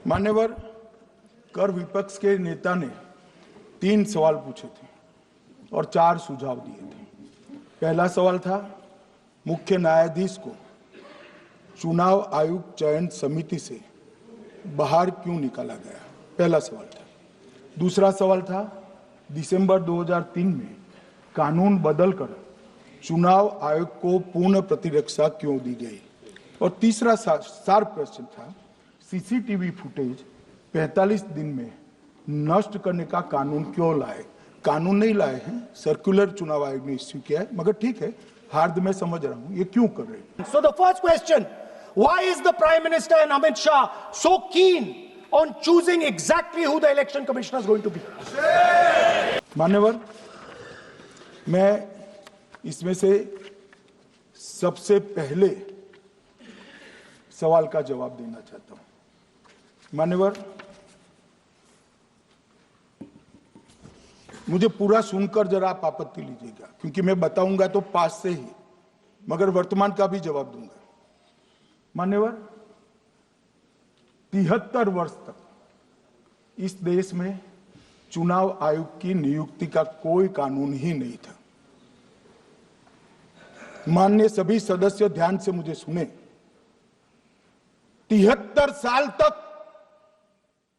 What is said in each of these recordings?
मान्यवर, कर विपक्ष के नेता ने 3 सवाल पूछे थे और 4 सुझाव दिए थे। पहला सवाल था, मुख्य न्यायाधीश को चुनाव आयोग चयन समिति से बाहर क्यों निकाला गया? पहला सवाल था। दूसरा सवाल था, दिसंबर 2003 में कानून बदलकर चुनाव आयोग को पूर्ण प्रतिरक्षा क्यों दी गई? और तीसरा शार्प क्वेश्चन था, सीसीटीवी फुटेज 45 दिन में नष्ट करने का कानून क्यों लाए? कानून नहीं लाए हैं, सर्कुलर चुनाव आयोग ने इश्यू किया है, मगर ठीक है, हार्द में समझ रहा हूं ये क्यों कर रहे हैं। So the first question, why is the Prime Minister and Amit Shah so keen on choosing exactly who the election commissioner is going to be? मान्यवर, मैं इसमें से सबसे पहले सवाल का जवाब देना चाहता हूं। मान्यवर, मुझे पूरा सुनकर जरा आप आपत्ति लीजिएगा, क्योंकि मैं बताऊंगा तो पास से ही, मगर वर्तमान का भी जवाब दूंगा। मान्यवर, 73 वर्ष तक इस देश में चुनाव आयोग की नियुक्ति का कोई कानून ही नहीं था। माननीय सभी सदस्य ध्यान से मुझे सुने, 73 साल तक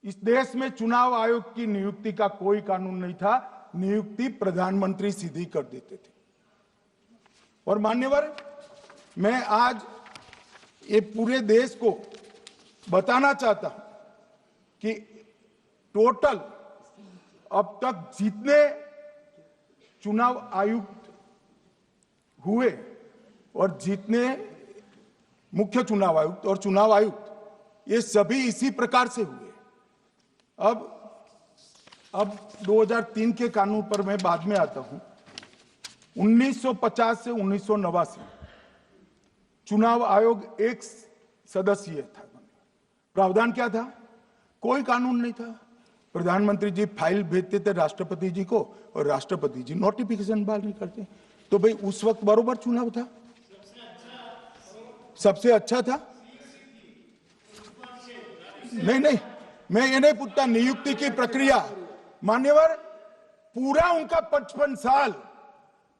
इस देश में चुनाव आयोग की नियुक्ति का कोई कानून नहीं था। नियुक्ति प्रधानमंत्री सीधी कर देते थे। और मान्यवर, मैं आज ये पूरे देश को बताना चाहता हूं कि टोटल अब तक जितने चुनाव आयुक्त हुए और जितने मुख्य चुनाव आयुक्त और चुनाव आयुक्त, ये सभी इसी प्रकार से हुए। अब 2003 के कानून पर मैं बाद में आता हूं। 1950 से 1989 चुनाव आयोग एक सदस्यीय था। प्रावधान क्या था? कोई कानून नहीं था। प्रधानमंत्री जी फाइल भेजते थे राष्ट्रपति जी को और राष्ट्रपति जी नोटिफिकेशन बाहर नहीं करते। तो भाई उस वक्त बरोबर चुनाव था, सबसे अच्छा था। नहीं, मैं ये नहीं पूछता नियुक्ति की प्रक्रिया। मान्यवर, पूरा उनका 55 साल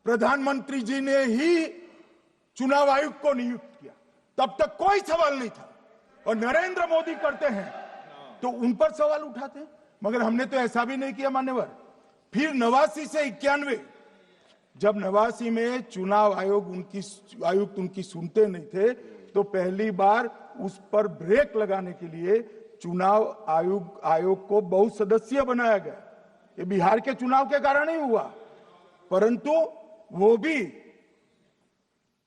प्रधानमंत्री जी ने ही चुनाव आयोग को नियुक्त किया, तब तक कोई सवाल नहीं था। और नरेंद्र मोदी करते हैं तो उन पर सवाल उठाते हैं, मगर हमने तो ऐसा भी नहीं किया। मान्यवर, फिर 89 से 91, जब 89 में चुनाव आयुक्त उनकी सुनते नहीं थे, तो पहली बार उस पर ब्रेक लगाने के लिए चुनाव आयोग को बहुत सदस्यीय बनाया गया। ये बिहार के चुनाव के कारण ही हुआ, परंतु वो भी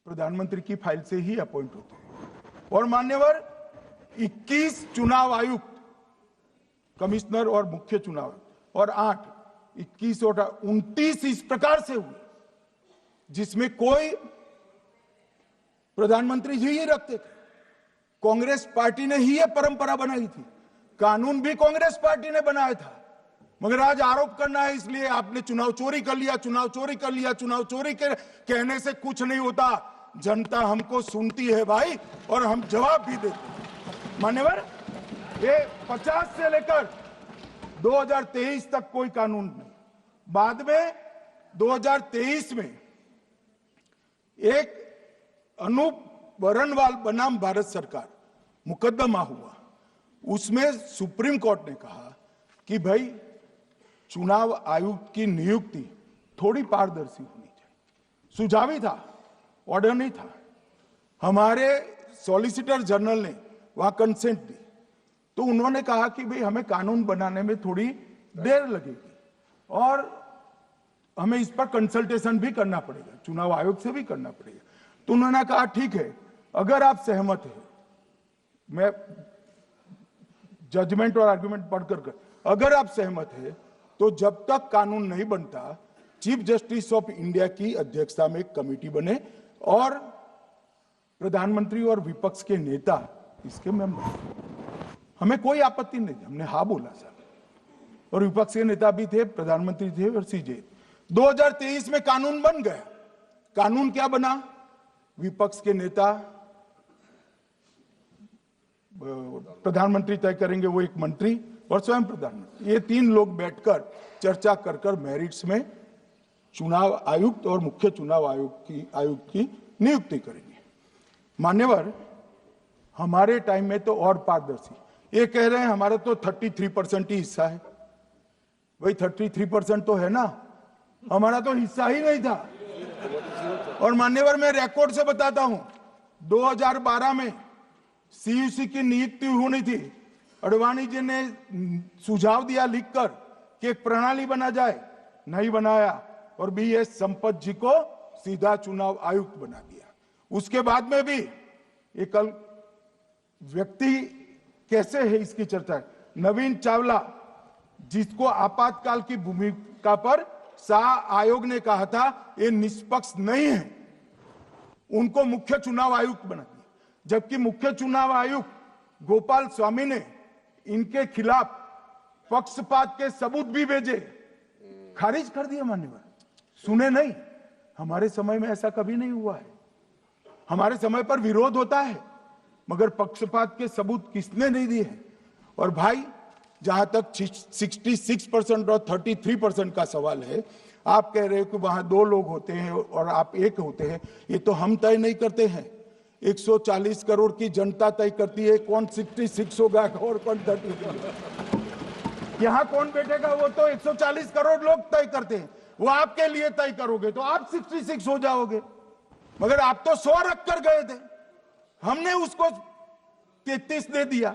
प्रधानमंत्री की फाइल से ही अपॉइंट होते हैं। और मान्यवर, 21 चुनाव आयुक्त, कमिश्नर और मुख्य चुनाव, और 21 और 29 इस प्रकार से हुए जिसमें कोई प्रधानमंत्री जी ही रखते थे। कांग्रेस पार्टी ने ही यह परंपरा बनाई थी, कानून भी कांग्रेस पार्टी ने बनाया था। मगर आज आरोप करना है इसलिए आपने चुनाव चोरी कर लिया, चुनाव चोरी कर लिया, चुनाव चोरी कहने से कुछ नहीं होता। जनता हमको सुनती है भाई, और हम जवाब भी देते हैं। मान्यवर, ये 50 से लेकर 2023 तक कोई कानून नहीं। बाद में 2023 में एक अनूप बरनवाल बनाम भारत सरकार मुकदमा हुआ। उसमें सुप्रीम कोर्ट ने कहा कि भाई चुनाव आयुक्त की नियुक्ति थोड़ी पारदर्शी होनी चाहिए। सुझावी था, ऑर्डर नहीं था। हमारे सॉलिसिटर जनरल ने वहां कंसेंट दी, तो उन्होंने कहा कि भाई हमें कानून बनाने में थोड़ी देर लगेगी और हमें इस पर कंसल्टेशन भी करना पड़ेगा, चुनाव आयोग से भी करना पड़ेगा। तो उन्होंने कहा ठीक है, अगर आप सहमत हैं, मैं जजमेंट और आर्गुमेंट पढ़कर अगर आप सहमत हैं तो जब तक कानून नहीं बनता, चीफ जस्टिस ऑफ इंडिया की अध्यक्षता में एक कमेटी बने और प्रधानमंत्री और विपक्ष के नेता इसके मेंबर। हमें कोई आपत्ति नहीं, हमने हाँ बोला सर, और विपक्ष के नेता भी थे, प्रधानमंत्री थे और सीजे। 2023 में कानून बन गया। कानून क्या बना? विपक्ष के नेता प्रधानमंत्री तय करेंगे, वो एक मंत्री और स्वयं प्रधानमंत्री, ये 3 लोग बैठकर चर्चा कर कर मेरिट्स में चुनाव आयुक्त और मुख्य चुनाव आयुक्त की नियुक्ति करेंगे। मान्यवर, हमारे टाइम में तो और पारदर्शी, ये कह रहे हैं हमारा तो 33% ही हिस्सा है। भाई 33% तो है ना, हमारा तो हिस्सा ही नहीं था। और मान्यवर, मैं रिकॉर्ड से बताता हूं, 2012 में सीयूसी की नियुक्ति होनी थी, अडवाणी जी ने सुझाव दिया लिखकर कि एक प्रणाली बना जाए, नहीं बनाया और BS संपत जी को सीधा चुनाव आयुक्त बना दिया। उसके बाद में भी एक व्यक्ति कैसे है इसकी चर्चा है। नवीन चावला, जिसको आपातकाल की भूमिका पर शाह आयोग ने कहा था ये निष्पक्ष नहीं है, उनको मुख्य चुनाव आयुक्त बना दिया, जबकि मुख्य चुनाव आयुक्त गोपाल स्वामी ने इनके खिलाफ पक्षपात के सबूत भी भेजे, खारिज कर दिया। मान्यवर, सुने नहीं, हमारे समय में ऐसा कभी नहीं हुआ है। हमारे समय पर विरोध होता है, मगर पक्षपात के सबूत किसने नहीं दिए हैं। और भाई, जहां तक 66% और 33% का सवाल है, आप कह रहे हो कि वहां 2 लोग होते हैं और आप 1 होते हैं, ये तो हम तय नहीं करते हैं। 140 करोड़ की जनता तय करती है कौन 66 होगा और कौन 33। यहां कौन बैठेगा वो तो 140 करोड़ लोग तय करते हैं, वो आपके लिए तय करोगे तो आप 66 हो जाओगे। मगर आप तो 100 रख कर गए थे, हमने उसको 33 दे दिया।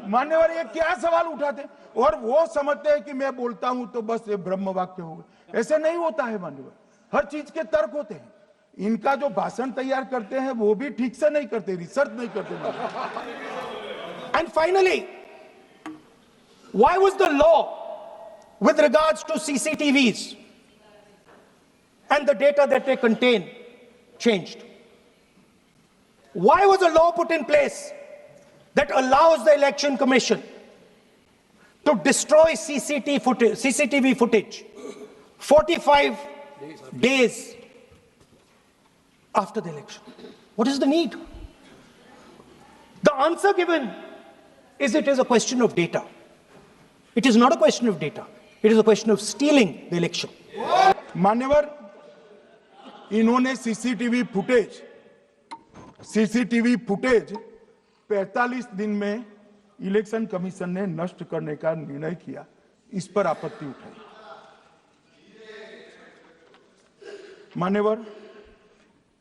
मान्यवर, ये क्या सवाल उठाते, और वो समझते हैं कि मैं बोलता हूं तो बस ये ब्रह्म वाक्य होगा। ऐसे नहीं होता है मान्यवर, हर चीज के तर्क होते हैं। इनका जो भाषण तैयार करते हैं वो भी ठीक से नहीं करते, रिसर्च नहीं करते। And finally, why was the law with regards to CCTVs and the data that they contain changed? Why was a law put in place that allows the Election Commission to destroy CCTV footage 45 days after the election? What is the need? The answer given is it is a question of data. It is not a question of data. It is a question of stealing the election. मान्यवर, इन्होंने CCTV footage 45 दिन में election commission ने नष्ट करने का निर्णय किया, इस पर आपत्ति उठाई। मान्यवर,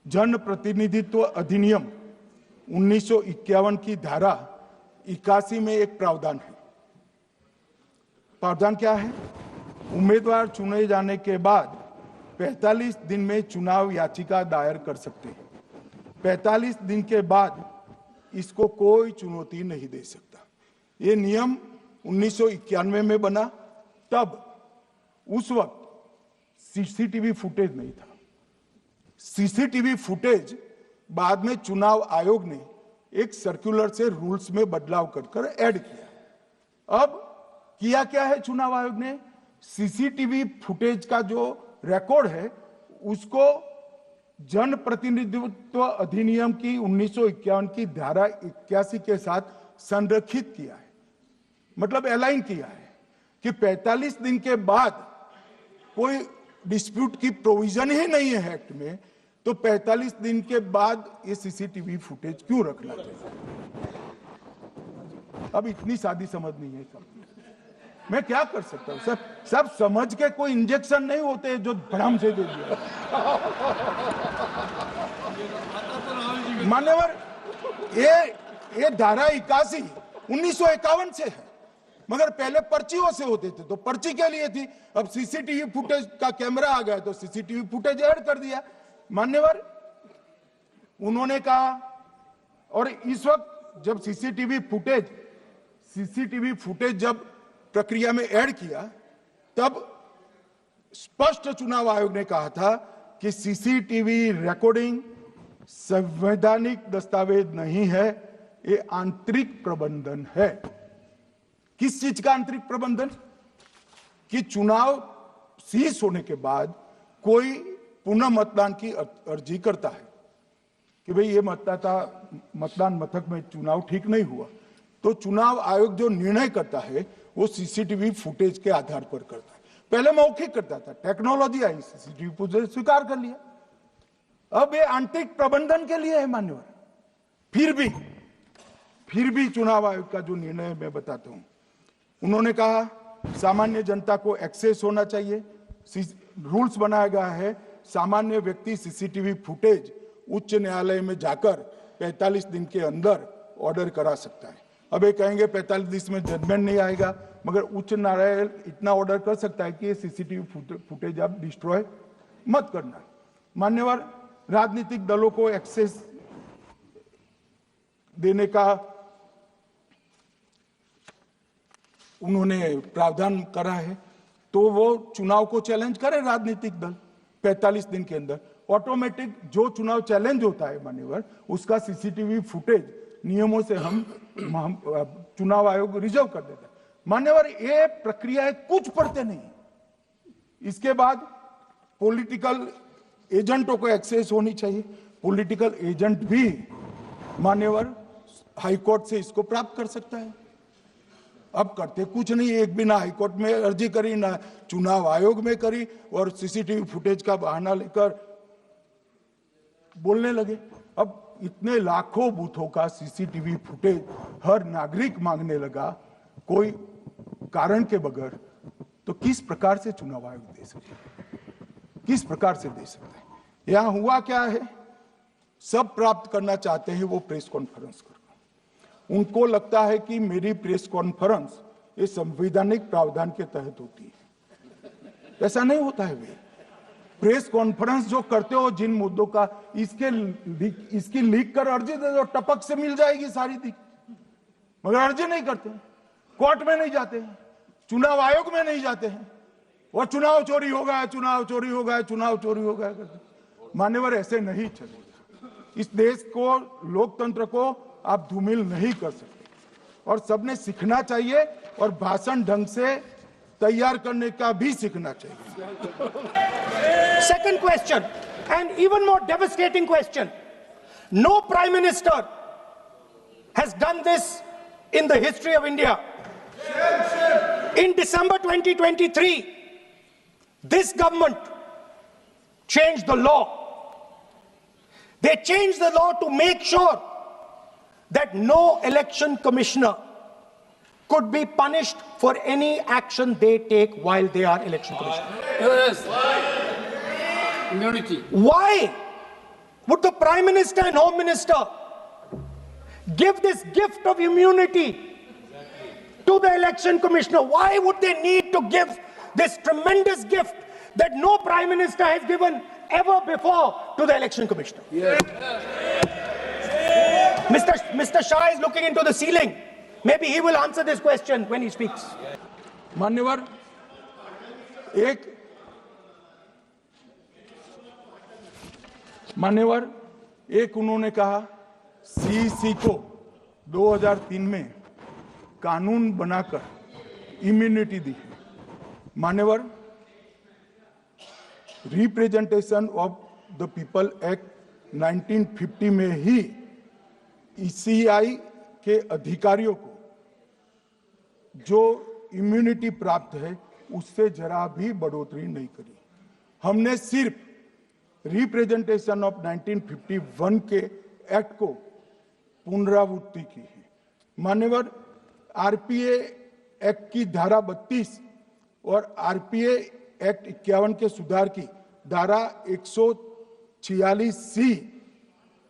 जन प्रतिनिधित्व अधिनियम 1951 की धारा 81 में एक प्रावधान है। प्रावधान क्या है? उम्मीदवार चुने जाने के बाद 45 दिन में चुनाव याचिका दायर कर सकते हैं। 45 दिन के बाद इसको कोई चुनौती नहीं दे सकता। ये नियम 1991 में बना, तब उस वक्त सीसीटीवी फुटेज नहीं था। सीसीटीवी फुटेज बाद में चुनाव आयोग ने एक सर्कुलर से रूल्स में बदलाव कर ऐड किया। अब किया क्या है चुनाव आयोग ने? सीसीटीवी फुटेज का जो रिकॉर्ड है उसको जन प्रतिनिधित्व अधिनियम की 1951 की धारा 81 के साथ संरक्षित किया है, मतलब अलाइन किया है कि 45 दिन के बाद कोई डिस्प्यूट की प्रोविजन ही नहीं है एक्ट में, तो 45 दिन के बाद ये सीसीटीवी फुटेज क्यों रखना चाहिए? अब इतनी सादी समझ नहीं है सब, मैं क्या कर सकता हूं? सब समझ के कोई इंजेक्शन नहीं होते जो भड़ाम से दे दिया। मान्यवर, ये धारा 81 1951 से है, मगर पहले पर्चियों से होते थे तो पर्ची के लिए थी। अब सीसीटीवी फुटेज का कैमरा आ गया तो सीसीटीवी फुटेज ऐड कर दिया। मान्यवर, उन्होंने कहा, और इस वक्त जब सीसीटीवी फुटेज जब प्रक्रिया में ऐड किया, तब स्पष्ट चुनाव आयोग ने कहा था कि सीसीटीवी रिकॉर्डिंग संवैधानिक दस्तावेज नहीं है, ये आंतरिक प्रबंधन है। किस चीज का आंतरिक प्रबंधन? कि चुनाव सीज होने के बाद कोई पुनः मतदान की अर्जी करता है, कि भाई ये मतदान मथक में चुनाव ठीक नहीं हुआ, तो चुनाव आयोग जो निर्णय करता है वो सीसीटीवी फुटेज के आधार पर करता है। पहले मौखिक करता था, टेक्नोलॉजी आई, सीसीटीवी फुटेज स्वीकार कर लिया। अब ये आंतरिक प्रबंधन के लिए है मान्यवर। फिर भी चुनाव आयोग का जो निर्णय मैं बताता हूं, उन्होंने कहा सामान्य जनता को एक्सेस होना चाहिए। रूल्स बनाया गया है, सामान्य व्यक्ति सीसीटीवी फुटेज उच्च न्यायालय में जाकर 45 दिन के अंदर ऑर्डर करा सकता है। अब ये कहेंगे 45 दिन में जजमेंट नहीं आएगा, मगर उच्च न्यायालय इतना ऑर्डर कर सकता है कि ये सीसीटीवी फुटेज आप डिस्ट्रॉय मत करना। मान्यवर, राजनीतिक दलों को एक्सेस देने का उन्होंने प्रावधान करा है, तो वो चुनाव को चैलेंज करे राजनीतिक दल 45 दिन के अंदर। ऑटोमेटिक जो चुनाव चैलेंज होता है मान्यवर, उसका सीसीटीवी फुटेज नियमों से हम चुनाव आयोग रिजर्व कर देता है। मान्यवर, ये प्रक्रिया कुछ पढ़ते नहीं। इसके बाद पॉलिटिकल एजेंटों को एक्सेस होनी चाहिए। पॉलिटिकल एजेंट भी मान्यवर हाईकोर्ट से इसको प्राप्त कर सकता है। अब करते कुछ नहीं, एक भी ना हाईकोर्ट में अर्जी करी, ना चुनाव आयोग में करी, और सीसीटीवी फुटेज का बहाना लेकर बोलने लगे। अब इतने लाखों बूथों का सीसीटीवी फुटेज हर नागरिक मांगने लगा कोई कारण के बगैर, तो किस प्रकार से चुनाव आयोग दे सकता है? किस प्रकार से दे सकता है? यहां हुआ क्या है, सब प्राप्त करना चाहते हैं वो प्रेस कॉन्फ्रेंस कर। उनको लगता है कि मेरी प्रेस कॉन्फ्रेंस ये संवैधानिक प्रावधान के तहत होती है। ऐसा नहीं होता है। वे प्रेस कॉन्फ्रेंस जो करते हो जिन मुद्दों का, इसकी लीक कर अर्जी दे दो, टपक से मिल जाएगी सारी दिख, मगर अर्जी नहीं करते, कोर्ट में नहीं जाते हैं, चुनाव आयोग में नहीं जाते हैं, और चुनाव चोरी हो गया, चुनाव चोरी हो गया, चुनाव चोरी हो गया करते। मान्यवर, ऐसे नहीं चलेगा। इस देश को, लोकतंत्र को आप धूमिल नहीं कर सकते, और सबने सीखना चाहिए, और भाषण ढंग से तैयार करने का भी सीखना चाहिए। Second question, and even more devastating question. No prime minister has done this in the history of India. In December 2023, this government changed the law. They changed the law to make sure that no election commissioner could be punished for any action they take while they are election commissioner. Yes. Immunity. Why would the Prime Minister and Home Minister give this gift of immunity to the election commissioner? Why would they need to give this tremendous gift that no Prime Minister has given ever before to the election commissioner? Yes. Mr. Shah is looking into the ceiling. Maybe he will answer this question when he speaks. मान्यवर, एक उन्होंने कहा CC को 2003 में कानून बनाकर immunity दी। मान्यवर, representation of the people act 1950 में ही ईसीआई के अधिकारियों को जो इम्यूनिटी प्राप्त है उससे जरा भी बढ़ोतरी नहीं करी। हमने सिर्फ रिप्रेजेंटेशन ऑफ 1951 के एक्ट को पुनरावृत्ति की है। मान्यवर, आरपीए एक्ट की धारा 32 और आरपीए एक्ट 51 के सुधार की धारा 146C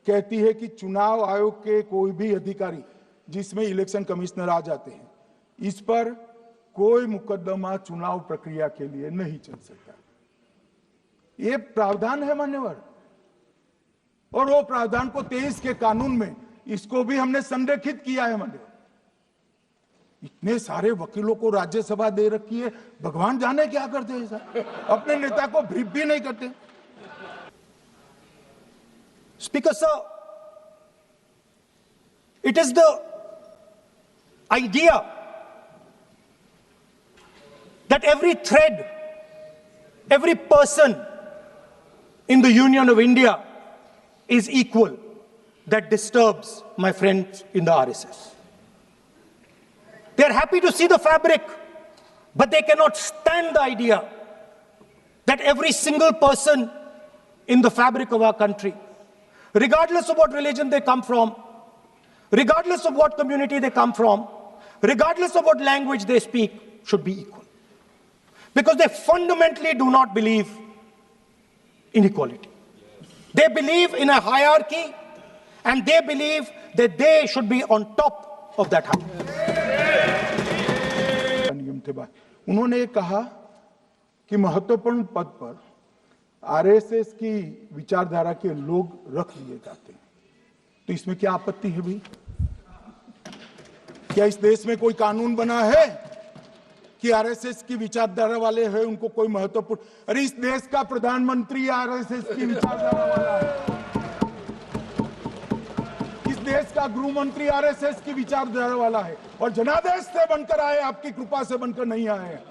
कहती है कि चुनाव आयोग के कोई भी अधिकारी जिसमें इलेक्शन कमिश्नर आ जाते हैं, इस पर कोई मुकदमा चुनाव प्रक्रिया के लिए नहीं चल सकता। ये प्रावधान है मान्यवर, और वो प्रावधान को 23 के कानून में इसको भी हमने संरेखित किया है मान्यवर। इतने सारे वकीलों को राज्यसभा दे रखी है, भगवान जाने क्या करते हैं सर, अपने नेता को ब्रीफ भी नहीं करते। Speaker sir, it is the idea that every thread, every person in the Union of India is equal. that disturbs my friends in the RSS. They are happy to see the fabric, but they cannot stand the idea that every single person in the fabric of our country, regardless of what religion they come from, regardless of what community they come from, regardless of what language they speak, should be equal. Because they fundamentally do not believe in equality. They believe in a hierarchy, and they believe that they should be on top of that hierarchy. उन्होंने कहा कि महत्वपूर्ण पद पर RSS की विचारधारा के लोग रख लिए जाते हैं, तो इसमें क्या आपत्ति है भाई? क्या इस देश में कोई कानून बना है कि आरएसएस की विचारधारा वाले हैं उनको कोई महत्वपूर्ण? अरे इस देश का प्रधानमंत्री आरएसएस की विचारधारा वाला है, इस देश का गृह मंत्री आरएसएस की विचारधारा वाला है, और जनादेश से बनकर आए, आपकी कृपा से बनकर नहीं आए हैं।